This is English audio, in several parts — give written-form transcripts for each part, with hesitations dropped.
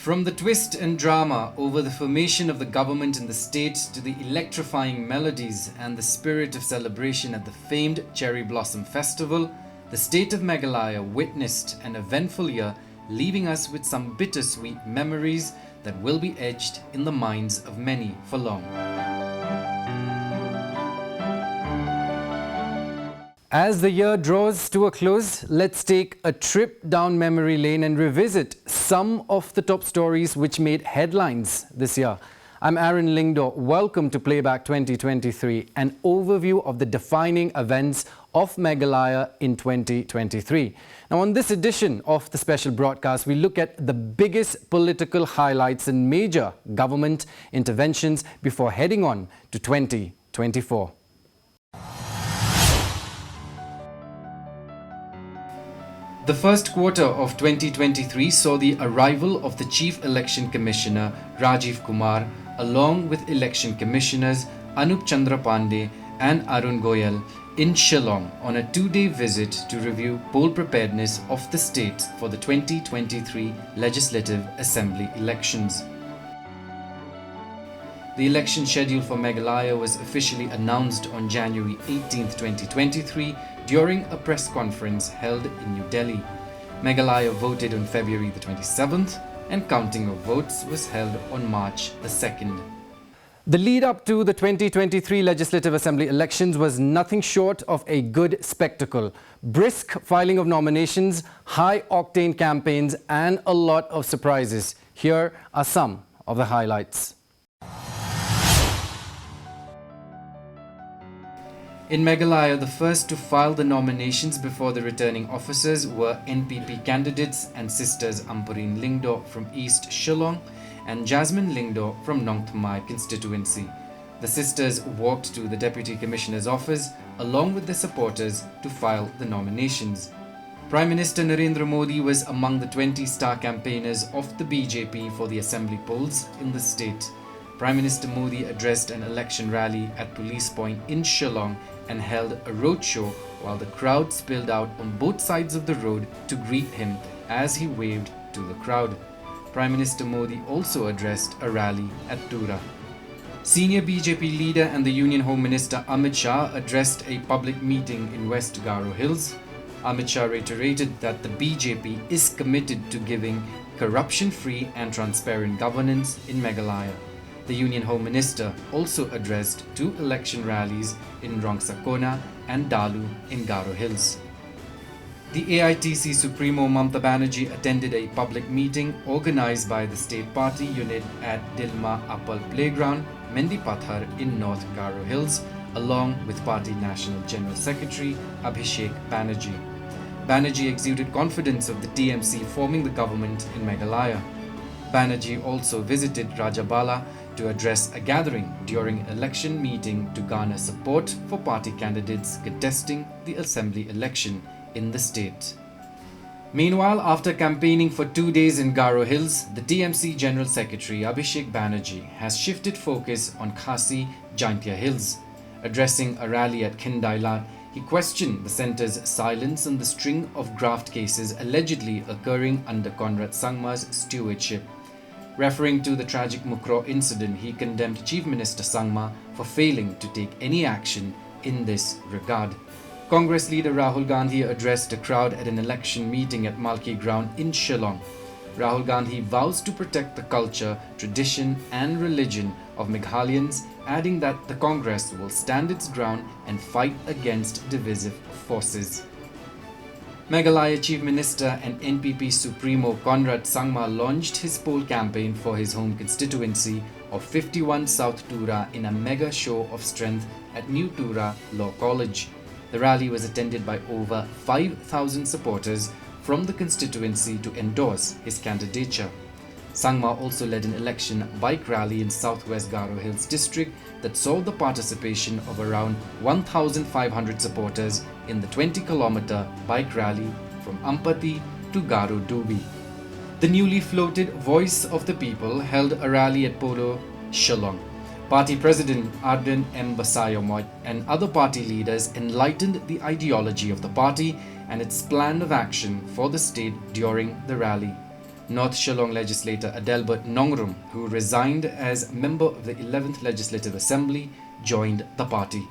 From the twist and drama over the formation of the government in the state to the electrifying melodies and the spirit of celebration at the famed Cherry Blossom Festival, the state of Meghalaya witnessed an eventful year, leaving us with some bittersweet memories that will be etched in the minds of many for long. As the year draws to a close, let's take a trip down memory lane and revisit some of the top stories which made headlines this year. I'm Aaron Lingdo. Welcome to Playback 2023, an overview of the defining events of Meghalaya in 2023. Now, on this edition of the special broadcast, we look at the biggest political highlights and major government interventions before heading on to 2024. The first quarter of 2023 saw the arrival of the Chief Election Commissioner Rajiv Kumar along with Election Commissioners Anup Chandra Pandey and Arun Goyal in Shillong on a two-day visit to review poll preparedness of the state for the 2023 Legislative Assembly elections. The election schedule for Meghalaya was officially announced on January 18, 2023 during a press conference held in New Delhi. Meghalaya voted on February the 27th and counting of votes was held on March the 2nd. The lead up to the 2023 Legislative Assembly elections was nothing short of a good spectacle. Brisk filing of nominations, high-octane campaigns and a lot of surprises. Here are some of the highlights. In Meghalaya, the first to file the nominations before the returning officers were NPP candidates and sisters Ampareen Lingdo from East Shillong and Jasmine Lingdo from Nongthamai constituency. The sisters walked to the Deputy Commissioner's office along with their supporters to file the nominations. Prime Minister Narendra Modi was among the 20 star campaigners of the BJP for the assembly polls in the state. Prime Minister Modi addressed an election rally at Police Point in Shillong and held a roadshow while the crowd spilled out on both sides of the road to greet him as he waved to the crowd. Prime Minister Modi also addressed a rally at Tura. Senior BJP leader and the Union Home Minister Amit Shah addressed a public meeting in West Garo Hills. Amit Shah reiterated that the BJP is committed to giving corruption-free and transparent governance in Meghalaya. The Union Home Minister also addressed two election rallies in Rongsakona and Dalu in Garo Hills. The AITC Supremo Mamta Banerjee attended a public meeting organized by the state party unit at Dilma Appal Playground, Mendipathar in North Garo Hills, along with party National General Secretary Abhishek Banerjee. Banerjee exuded confidence of the TMC forming the government in Meghalaya. Banerjee also visited Rajabala to address a gathering during an election meeting to garner support for party candidates contesting the assembly election in the state. Meanwhile, after campaigning for 2 days in Garo Hills, the TMC General Secretary Abhishek Banerjee has shifted focus on Khasi Jaintia Hills. Addressing a rally at Khindailat, he questioned the centre's silence on the string of graft cases allegedly occurring under Conrad Sangma's stewardship. Referring to the tragic Mukro incident, he condemned Chief Minister Sangma for failing to take any action in this regard. Congress leader Rahul Gandhi addressed a crowd at an election meeting at Malki Ground in Shillong. Rahul Gandhi vows to protect the culture, tradition and religion of Meghalayans, adding that the Congress will stand its ground and fight against divisive forces. Meghalaya Chief Minister and NPP Supremo Conrad Sangma launched his poll campaign for his home constituency of 51 South Tura in a mega show of strength at New Tura Law College. The rally was attended by over 5,000 supporters from the constituency to endorse his candidature. Sangma also led an election bike rally in southwest Garo Hills district that saw the participation of around 1,500 supporters in the 20-kilometer bike rally from Ampati to Garo Dubi. The newly floated Voice of the People held a rally at Polo, Shillong. Party President Arden M. Basayomoy and other party leaders enlightened the ideology of the party and its plan of action for the state during the rally. North Shillong legislator Adelbert Nongrum, who resigned as member of the 11th Legislative Assembly, joined the party.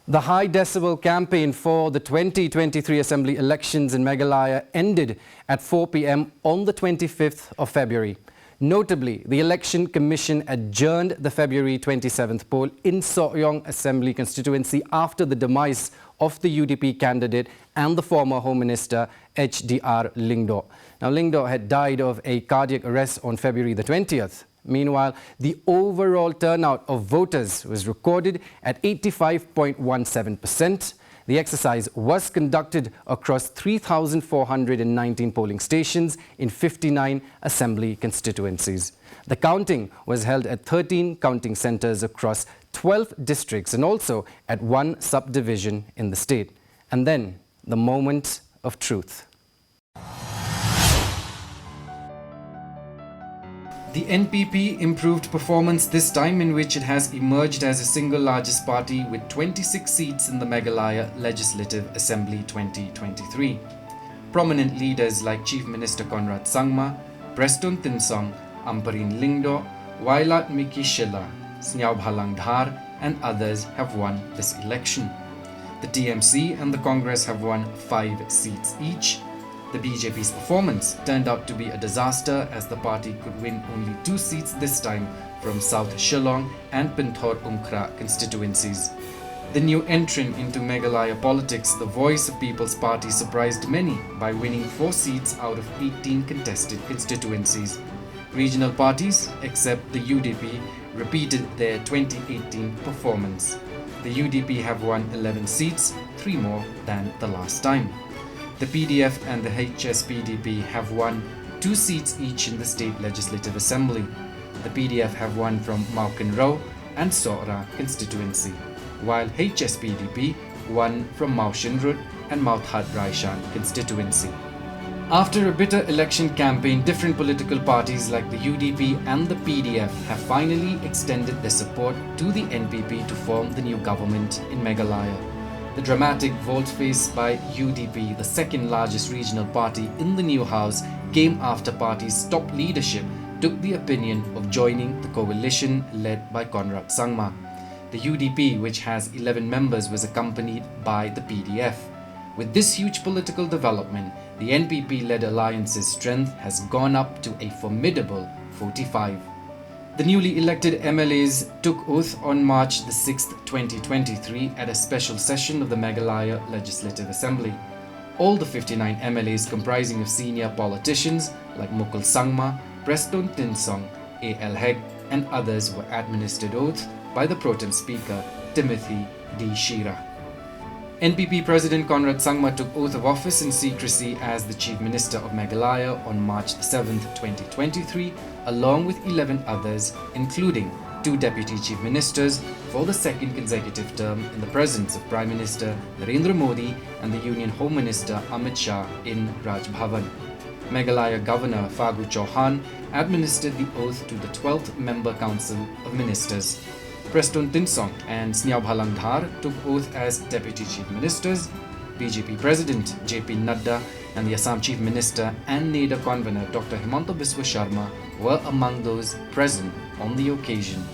The high decibel campaign for the 2023 Assembly elections in Meghalaya ended at 4 p.m. on the 25th of February. Notably, the Election Commission adjourned the February 27th poll in Sokyong Assembly constituency after the demise of the UDP candidate and the former Home Minister HDR Lingdo. Now, Lingdo had died of a cardiac arrest on February the 20th. Meanwhile, the overall turnout of voters was recorded at 85.17%. The exercise was conducted across 3,419 polling stations in 59 assembly constituencies. The counting was held at 13 counting centres across 12 districts and also at one subdivision in the state. And then the moment of truth. The NPP improved performance this time, in which it has emerged as the single largest party with 26 seats in the Meghalaya Legislative Assembly 2023. Prominent leaders like Chief Minister Conrad Sangma, Preston Tinsong, Amparin Lingdo, Wailat Miki Shilla, Sniaubhalang Dhar and others have won this election. The TMC and the Congress have won 5 seats each. The BJP's performance turned out to be a disaster, as the party could win only 2 seats this time from South Shillong and Pinthor Umkhra constituencies. The new entrant into Meghalaya politics, the Voice of People's Party, surprised many by winning 4 seats out of 18 contested constituencies. Regional parties, except the UDP, repeated their 2018 performance. The UDP have won 11 seats, 3 more than the last time. The PDF and the HSPDP have won 2 seats each in the State Legislative Assembly. The PDF have won from Maukenrao and Sora constituency, while HSPDP won from Maushinrut and Mauthat Raishan constituency. After a bitter election campaign, different political parties like the UDP and the PDF have finally extended their support to the NPP to form the new government in Meghalaya. The dramatic volte-face by UDP, the second largest regional party in the new house, came after party's top leadership took the opinion of joining the coalition led by Conrad Sangma. The UDP, which has 11 members, was accompanied by the PDF. With this huge political development, the NPP-led alliance's strength has gone up to a formidable 45. The newly elected MLAs took oath on March the 6th, 2023 at a special session of the Meghalaya Legislative Assembly. All the 59 MLAs, comprising of senior politicians like Mukul Sangma, Preston Tinsong, A.L. Heg and others, were administered oath by the Pro Tem Speaker Timothy D. Shira. NPP President Conrad Sangma took oath of office in secrecy as the Chief Minister of Meghalaya on March 7, 2023, along with 11 others, including 2 Deputy Chief Ministers, for the second consecutive term in the presence of Prime Minister Narendra Modi and the Union Home Minister Amit Shah in Raj Bhavan. Meghalaya Governor Fagu Chauhan administered the oath to the 12th Member Council of Ministers. Preston Tinsong and Sniaubhalang Dhar took oath as Deputy Chief Ministers. BJP President JP Nadda and the Assam Chief Minister and NEDA Convener Dr. Himanta Biswa Sharma were among those present on the occasion.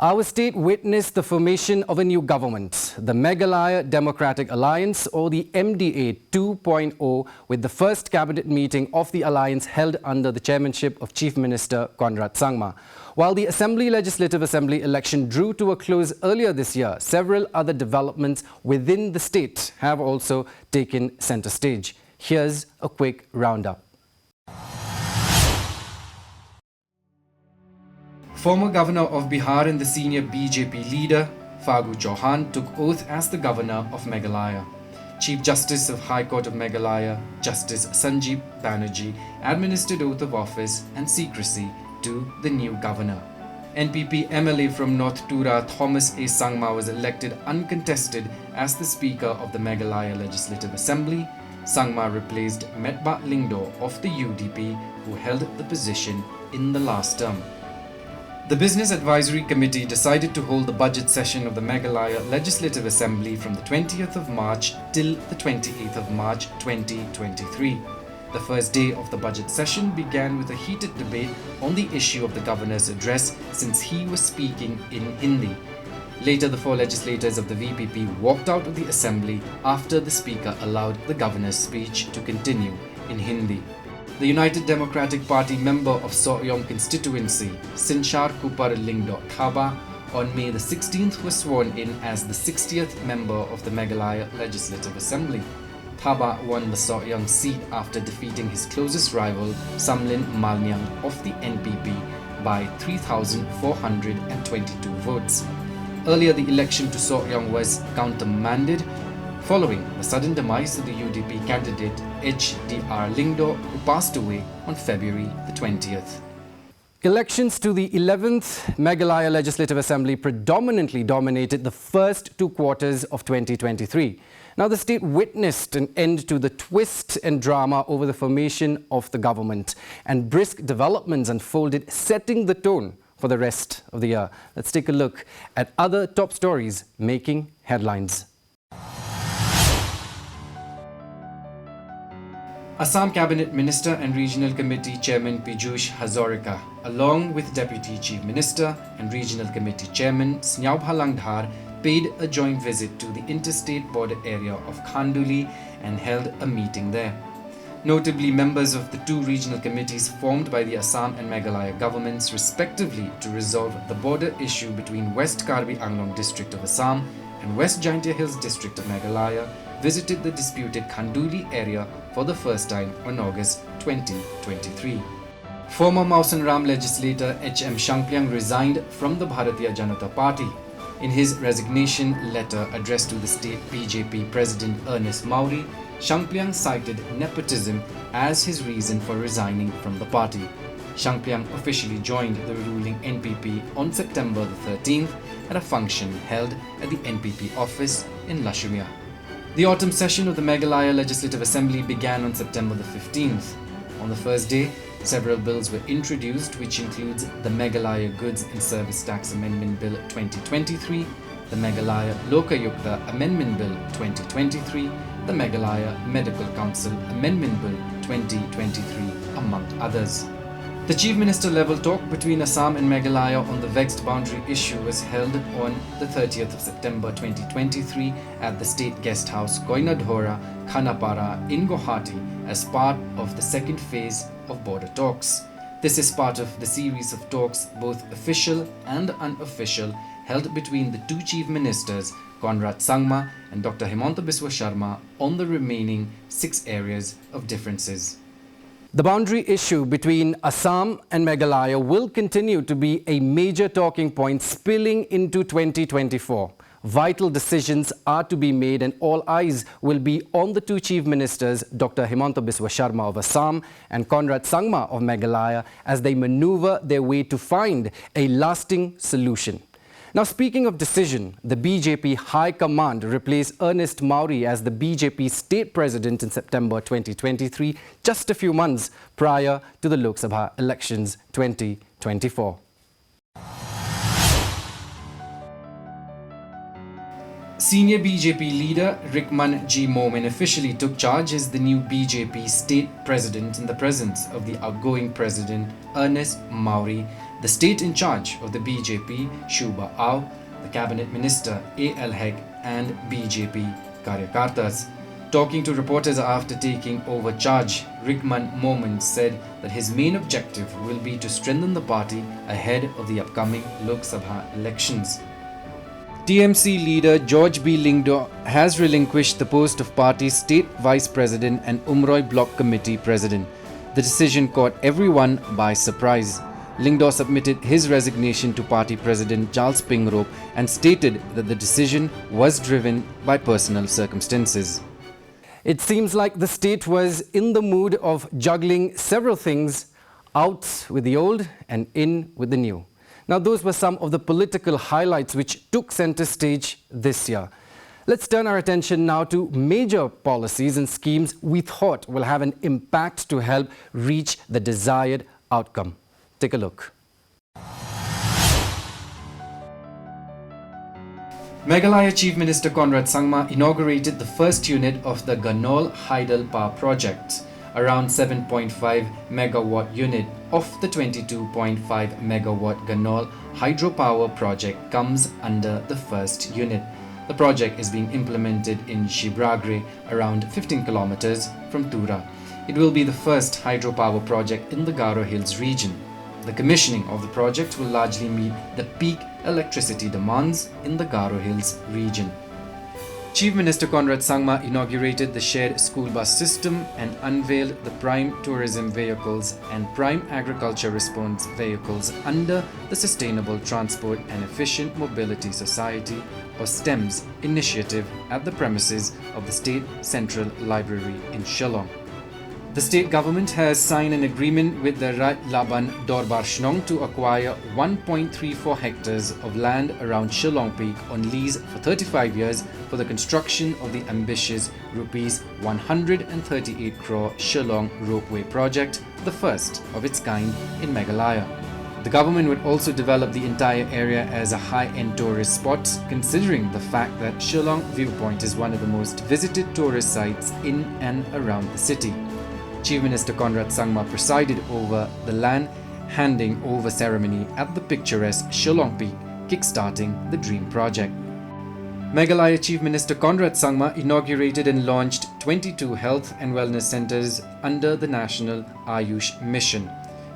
Our state witnessed the formation of a new government, the Meghalaya Democratic Alliance, or the MDA 2.0, with the first cabinet meeting of the alliance held under the chairmanship of Chief Minister Conrad Sangma. While the Legislative Assembly election drew to a close earlier this year, several other developments within the state have also taken center stage. Here's a quick roundup. Former Governor of Bihar and the senior BJP leader, Fagu Chauhan, took oath as the Governor of Meghalaya. Chief Justice of High Court of Meghalaya, Justice Sanjeev Banerjee, administered oath of office and secrecy to the new Governor. NPP MLA from North Tura, Thomas A. Sangma, was elected uncontested as the Speaker of the Meghalaya Legislative Assembly. Sangma replaced Metba Lingdo of the UDP, who held the position in the last term. The Business Advisory Committee decided to hold the budget session of the Meghalaya Legislative Assembly from the 20th of March till the 28th of March 2023. The first day of the budget session began with a heated debate on the issue of the governor's address since he was speaking in Hindi. Later, the four legislators of the VPP walked out of the assembly after the speaker allowed the governor's speech to continue in Hindi. The United Democratic Party member of Sokyong constituency, Sinchar Kupar Lingdo Thaba, on May the 16th was sworn in as the 60th member of the Meghalaya Legislative Assembly. Thaba won the Sokyong seat after defeating his closest rival, Samlin Malnyang of the NPP, by 3,422 votes. Earlier, the election to Sokyong was countermanded following the sudden demise of the UDP candidate HDR Lingdo, who passed away on February the 20th. Elections to the 11th Meghalaya Legislative Assembly predominantly dominated the first 2 quarters of 2023. Now, the state witnessed an end to the twist and drama over the formation of the government, and brisk developments unfolded, setting the tone for the rest of the year. Let's take a look at other top stories making headlines. Assam Cabinet Minister and Regional Committee Chairman Piyush Hazarika, along with Deputy Chief Minister and Regional Committee Chairman Snyabha Langdhar, paid a joint visit to the interstate border area of Khanduli and held a meeting there. Notably, members of the two regional committees formed by the Assam and Meghalaya governments respectively to resolve the border issue between West Karbi Anglong district of Assam and West Jaintia Hills district of Meghalaya visited the disputed Khanduli area for the first time on August 2023. Former Mausanram legislator H.M. Shanklyang resigned from the Bharatiya Janata Party. In his resignation letter addressed to the state BJP President Ernest Mauri, Shanklyang cited nepotism as his reason for resigning from the party. Shanklyang officially joined the ruling NPP on September the 13th at a function held at the NPP office in Lashumia. The autumn session of the Meghalaya Legislative Assembly began on September the 15th. On the first day, several bills were introduced, which includes the Meghalaya Goods and Service Tax Amendment Bill 2023, the Meghalaya Lokayukta Amendment Bill 2023, the Meghalaya Medical Council Amendment Bill 2023, among others. The Chief Minister level talk between Assam and Meghalaya on the vexed boundary issue was held on the 30th of September 2023 at the State Guest House Koinadhora, Khanapara in Guwahati as part of the second phase of border talks. This is part of the series of talks, both official and unofficial, held between the two Chief Ministers, Conrad Sangma and Dr. Himanta Biswa Sharma, on the remaining 6 areas of differences. The boundary issue between Assam and Meghalaya will continue to be a major talking point spilling into 2024. Vital decisions are to be made and all eyes will be on the two Chief Ministers, Dr. Himanta Biswa Sharma of Assam and Conrad Sangma of Meghalaya, as they maneuver their way to find a lasting solution. Now, speaking of decision, the BJP High Command replaced Ernest Mauri as the BJP State President in September 2023, just a few months prior to the Lok Sabha elections 2024. Senior BJP leader Rikman G. Momin officially took charge as the new BJP State President in the presence of the outgoing President Ernest Mauri, the state in charge of the BJP Shuba Au, the Cabinet Minister A.L. Heg and BJP Karyakartas. Talking to reporters after taking over charge, Rikman Momin said that his main objective will be to strengthen the party ahead of the upcoming Lok Sabha elections. TMC leader George B. Lingdo has relinquished the post of party's state vice president and Umroi Block Committee president. The decision caught everyone by surprise. Lingdo submitted his resignation to party president Charles Pingrop and stated that the decision was driven by personal circumstances. It seems like the state was in the mood of juggling several things, out with the old and in with the new. Now, those were some of the political highlights which took center stage this year. Let's turn our attention now to major policies and schemes we thought will have an impact to help reach the desired outcome. Take a look. Meghalaya Chief Minister Conrad Sangma inaugurated the first unit of the Ganol Haidal Power Project. around 7.5 megawatt unit of the 22.5 megawatt Ganol hydropower project comes under the first unit. The project is being implemented in Shibragre, around 15 kilometers from Tura. It will be the first hydropower project in the Garo Hills region. The commissioning of the project will largely meet the peak electricity demands in the Garo Hills region. Chief Minister Conrad Sangma inaugurated the shared school bus system and unveiled the Prime Tourism Vehicles and Prime Agriculture Response Vehicles under the Sustainable Transport and Efficient Mobility Society or STEMS initiative at the premises of the State Central Library in Shillong. The state government has signed an agreement with the Raj Laban Dorbar Shnong to acquire 1.34 hectares of land around Shillong Peak on lease for 35 years for the construction of the ambitious Rs 138 crore Shillong Ropeway project, the first of its kind in Meghalaya. The government would also develop the entire area as a high-end tourist spot, considering the fact that Shillong Viewpoint is one of the most visited tourist sites in and around the city. Chief Minister Conrad Sangma presided over the land handing over ceremony at the picturesque Shillong Peak, kickstarting the Dream Project. Meghalaya Chief Minister Conrad Sangma inaugurated and launched 22 health and wellness centers under the National Ayush Mission.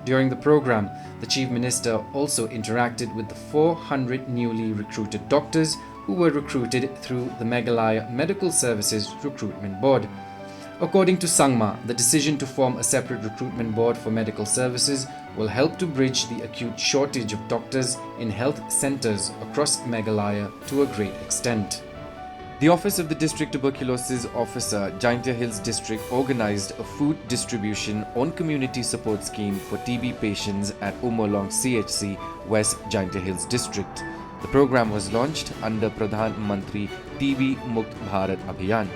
During the program, the Chief Minister also interacted with the 400 newly recruited doctors who were recruited through the Meghalaya Medical Services Recruitment Board. According to Sangma, the decision to form a separate recruitment board for medical services will help to bridge the acute shortage of doctors in health centers across Meghalaya to a great extent. The Office of the District Tuberculosis Officer, Jaintia Hills District, organized a food distribution on community support scheme for TB patients at Umolong CHC, West Jaintia Hills District. The program was launched under Pradhan Mantri TB Mukt Bharat Abhiyan.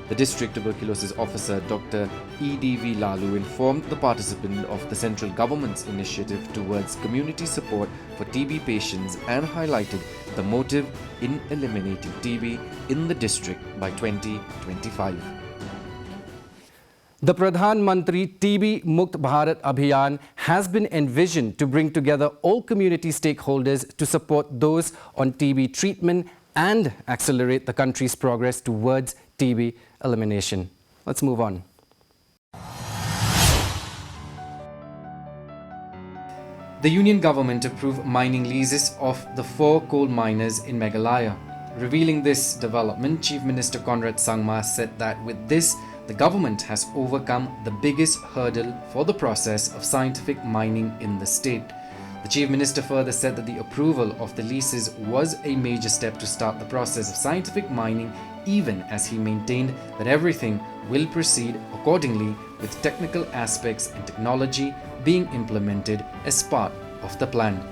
The District Tuberculosis Officer, Dr. E.D.V. Lalu, informed the participant of the central government's initiative towards community support for TB patients and highlighted the motive in eliminating TB in the district by 2025. The Pradhan Mantri TB Mukt Bharat Abhiyan has been envisioned to bring together all community stakeholders to support those on TB treatment and accelerate the country's progress towards TB elimination. Let's move on. The Union Government approved mining leases of the 4 coal miners in Meghalaya. Revealing this development, Chief Minister Conrad Sangma said that with this, the government has overcome the biggest hurdle for the process of scientific mining in the state. The Chief Minister further said that the approval of the leases was a major step to start the process of scientific mining, even as he maintained that everything will proceed accordingly with technical aspects and technology being implemented as part of the plan.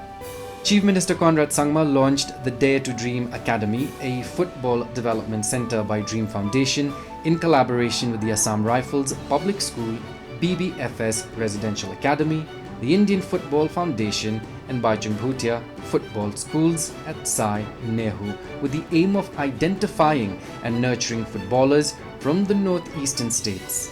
Chief Minister Conrad Sangma launched the Dare to Dream Academy, a football development center by Dream Foundation in collaboration with the Assam Rifles Public School, BBFS Residential Academy, the Indian Football Foundation and Baichung Bhutia football schools at Sai Nehu, with the aim of identifying and nurturing footballers from the northeastern states.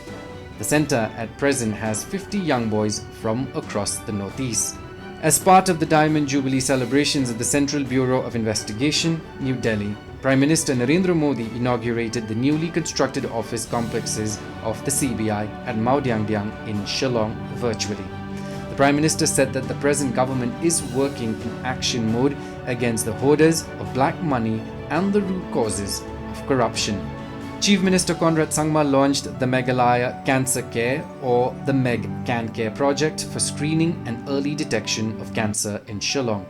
The center at present has 50 young boys from across the northeast. As part of the Diamond Jubilee celebrations at the Central Bureau of Investigation, New Delhi, Prime Minister Narendra Modi inaugurated the newly constructed office complexes of the CBI at Maudyangdyang in Shillong virtually. The Prime Minister said that the present government is working in action mode against the hoarders of black money and the root causes of corruption. Chief Minister Conrad Sangma launched the Meghalaya Cancer Care or the Meg Can Care project for screening and early detection of cancer in Shillong.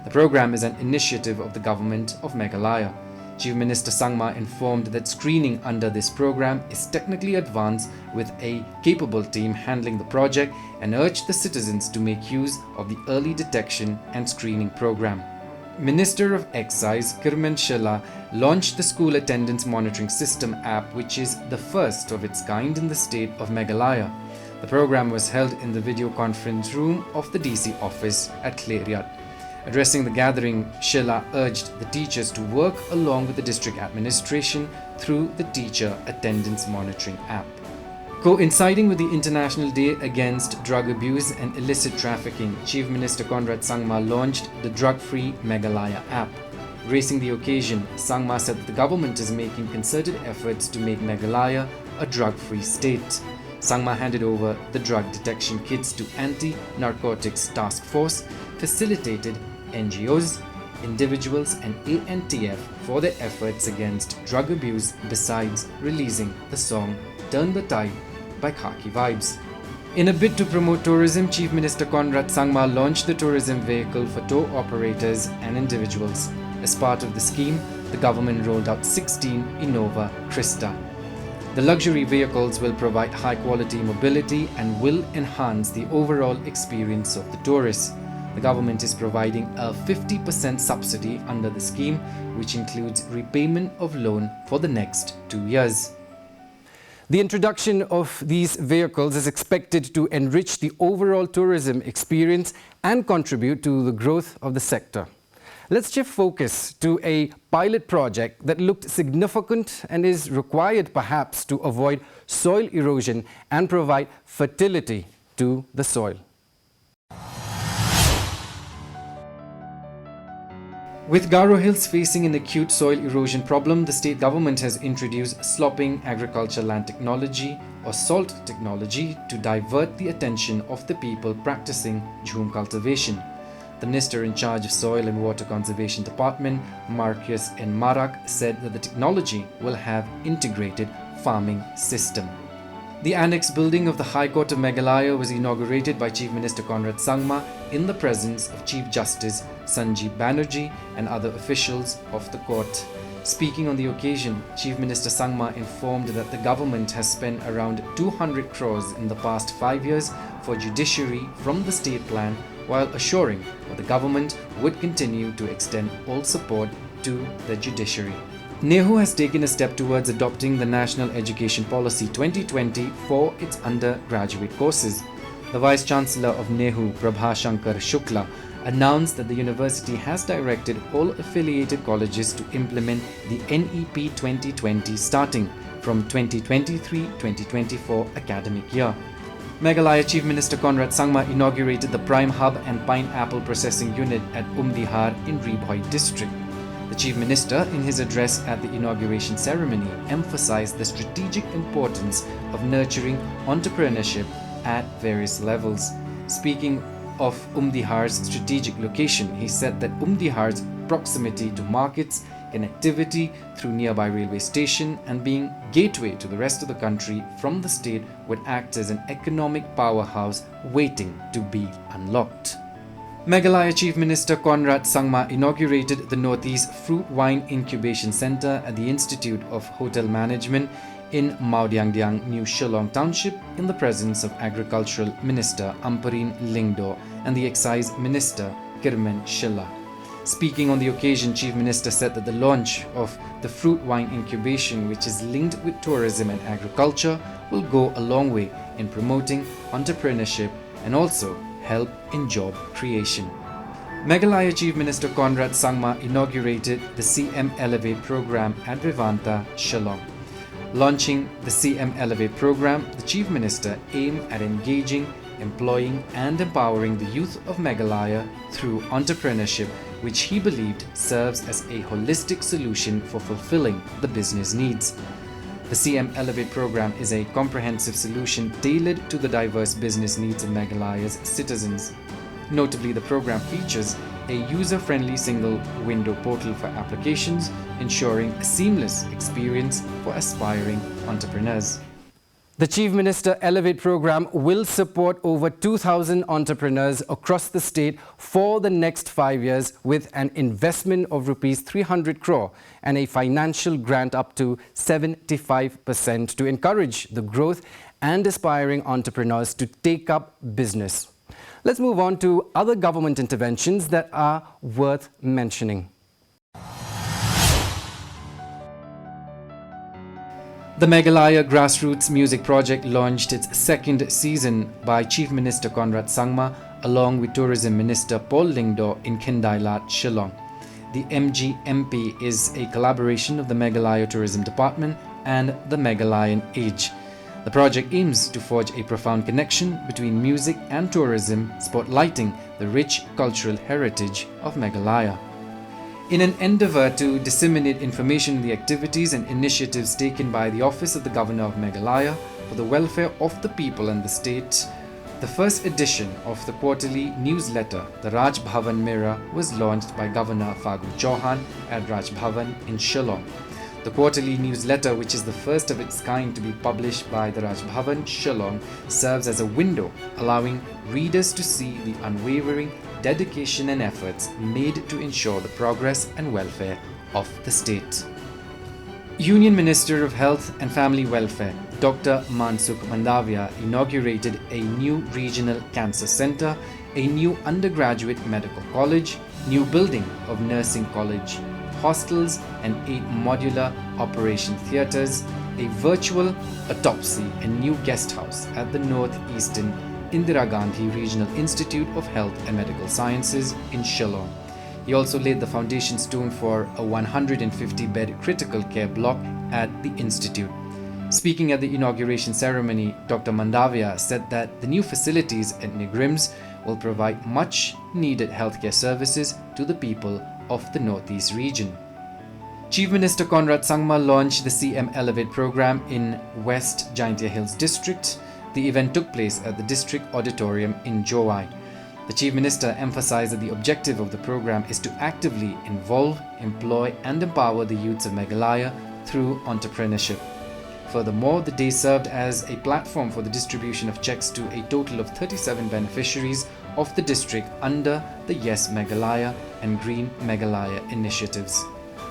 The program is an initiative of the government of Meghalaya. Chief Minister Sangma informed that screening under this program is technically advanced with a capable team handling the project and urged the citizens to make use of the early detection and screening program. Minister of Excise Kirman Shella launched the School Attendance Monitoring System app, which is the first of its kind in the state of Meghalaya. The program was held in the video conference room of the DC office at Cleriat. Addressing the gathering, Shella urged the teachers to work along with the district administration through the Teacher Attendance Monitoring app. Coinciding with the International Day Against Drug Abuse and Illicit Trafficking, Chief Minister Conrad Sangma launched the drug-free Meghalaya app. Gracing the occasion, Sangma said that the government is making concerted efforts to make Meghalaya a drug-free state. Sangma handed over the drug detection kits to Anti-Narcotics Task Force, facilitated NGOs, individuals and ANTF for their efforts against drug abuse besides releasing the song Turn the Tide by Khaki Vibes. In a bid to promote tourism, Chief Minister Conrad Sangma launched the tourism vehicle for tour operators and individuals. As part of the scheme, the government rolled out 16 Innova Krista. The luxury vehicles will provide high-quality mobility and will enhance the overall experience of the tourists. The government is providing a 50% subsidy under the scheme, which includes repayment of loan for the next 2 years. The introduction of these vehicles is expected to enrich the overall tourism experience and contribute to the growth of the sector. Let's shift focus to a pilot project that looked significant and is required perhaps to avoid soil erosion and provide fertility to the soil. With Garo Hills facing an acute soil erosion problem, the state government has introduced slopping agriculture land technology or SALT technology to divert the attention of the people practicing jhum cultivation. The Minister in charge of Soil and Water Conservation Department, Marcus N. Marak, said that the technology will have integrated farming system. The annex building of the High Court of Meghalaya was inaugurated by Chief Minister Conrad Sangma in the presence of Chief Justice Sanjeev Banerjee and other officials of the court. Speaking on the occasion, Chief Minister Sangma informed that the government has spent around 200 crores in the past 5 years for judiciary from the state plan, while assuring that the government would continue to extend all support to the judiciary. NEHU has taken a step towards adopting the National Education Policy 2020 for its undergraduate courses. The Vice Chancellor of NEHU, Prabha Shankar Shukla, announced that the university has directed all affiliated colleges to implement the NEP 2020 starting from 2023-2024 academic year. Meghalaya Chief Minister Conrad Sangma inaugurated the Prime Hub and Pineapple Processing Unit at Umdihar in Rebhoy District. The Chief Minister, in his address at the inauguration ceremony, emphasized the strategic importance of nurturing entrepreneurship at various levels. Speaking of Umdihar's strategic location, he said that Umdihar's proximity to markets, connectivity through nearby railway station and being gateway to the rest of the country from the state would act as an economic powerhouse waiting to be unlocked. Meghalaya Chief Minister Conrad Sangma inaugurated the Northeast Fruit Wine Incubation Center at the Institute of Hotel Management in Maudyangdyang, New Shillong Township in the presence of Agricultural Minister Ampareen Lingdo and the Excise Minister Kirman Shilla. Speaking on the occasion, Chief Minister said that the launch of the fruit wine incubation, which is linked with tourism and agriculture, will go a long way in promoting entrepreneurship and also help in job creation. Meghalaya Chief Minister Conrad Sangma inaugurated the CM Elevate program at Vivanta, Shillong. Launching the CM Elevate program, the Chief Minister aimed at engaging, employing and empowering the youth of Meghalaya through entrepreneurship, which he believed serves as a holistic solution for fulfilling the business needs. The CM Elevate program is a comprehensive solution tailored to the diverse business needs of Meghalaya's citizens. Notably, the program features a user-friendly single-window portal for applications, ensuring a seamless experience for aspiring entrepreneurs. The Chief Minister Elevate program will support over 2,000 entrepreneurs across the state for the next 5 years with an investment of rupees 300 crore and a financial grant up to 75% to encourage the growth and aspiring entrepreneurs to take up business. Let's move on to other government interventions that are worth mentioning. The Meghalaya Grassroots Music Project launched its second season by Chief Minister Conrad Sangma along with Tourism Minister Paul Lingdo in Kendailat, Shillong. The MGMP is a collaboration of the Meghalaya Tourism Department and the Meghalayan Age. The project aims to forge a profound connection between music and tourism, spotlighting the rich cultural heritage of Meghalaya. In an endeavour to disseminate information on the activities and initiatives taken by the Office of the Governor of Meghalaya for the welfare of the people and the state, the first edition of the quarterly newsletter, the Raj Bhavan Mirror, was launched by Governor Fagu Chauhan at Raj Bhavan in Shillong. The quarterly newsletter, which is the first of its kind to be published by the Raj Bhavan, Shillong, serves as a window allowing readers to see the unwavering dedication and efforts made to ensure the progress and welfare of the state. Union Minister of Health and Family Welfare, Dr. Mansukh Mandavia, inaugurated a new regional cancer center, a new undergraduate medical college, new building of nursing college, hostels and 8 modular operation theatres, a virtual autopsy and new guest house at the Northeastern Indira Gandhi Regional Institute of Health and Medical Sciences in Shillong. He also laid the foundation stone for a 150-bed critical care block at the institute. Speaking at the inauguration ceremony, Dr. Mandavia said that the new facilities at Nigrims will provide much needed healthcare services to the people of the Northeast region. Chief Minister Conrad Sangma launched the CM Elevate program in West Jaintia Hills District. The event took place at the District Auditorium in Jowai. The Chief Minister emphasized that the objective of the program is to actively involve, employ and empower the youths of Meghalaya through entrepreneurship. Furthermore, the day served as a platform for the distribution of checks to a total of 37 beneficiaries of the district under the Yes Meghalaya and Green Meghalaya initiatives.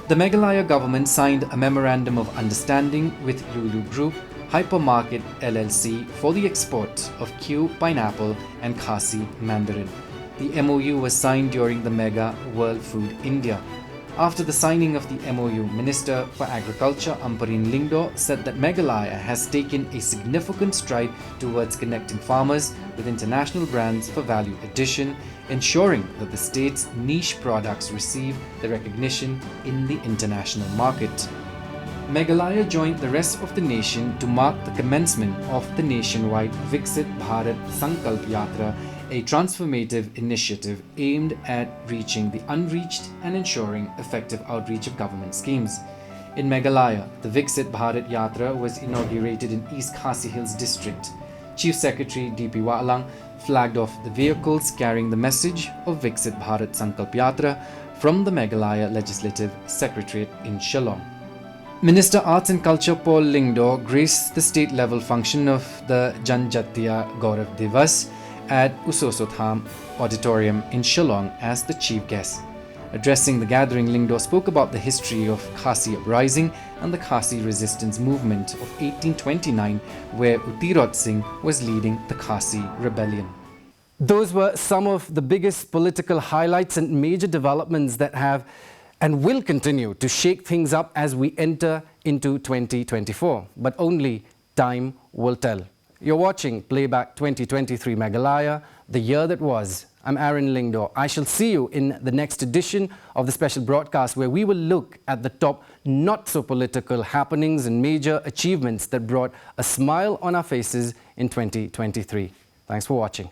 The Meghalaya government signed a Memorandum of Understanding with Lulu Group Hypermarket LLC for the export of Q pineapple and Khasi mandarin. The MOU was signed during the Mega World Food India. After the signing of the MOU, Minister for Agriculture Ampareen Lingdo said that Meghalaya has taken a significant stride towards connecting farmers with international brands for value addition, ensuring that the state's niche products receive the recognition in the international market. Meghalaya joined the rest of the nation to mark the commencement of the nationwide Viksit Bharat Sankalp Yatra, a transformative initiative aimed at reaching the unreached and ensuring effective outreach of government schemes. In Meghalaya, the Viksit Bharat Yatra was inaugurated in East Khasi Hills District. Chief Secretary D.P. Walang flagged off the vehicles carrying the message of Viksit Bharat Sankalp Yatra from the Meghalaya Legislative Secretariat in Shillong. Minister Arts and Culture Paul Lingdo graced the state-level function of the Janjatiya Gaurav Divas at Usosotham Auditorium in Shillong as the chief guest. Addressing the gathering, Lingdo spoke about the history of Khasi uprising and the Khasi resistance movement of 1829, where Utirot Singh was leading the Khasi rebellion. Those were some of the biggest political highlights and major developments that have and will continue to shake things up as we enter into 2024. But only time will tell. You're watching Playback 2023 Meghalaya, the year that was. I'm Aaron Lingdo. I shall see you in the next edition of the special broadcast where we will look at the top not-so-political happenings and major achievements that brought a smile on our faces in 2023. Thanks for watching.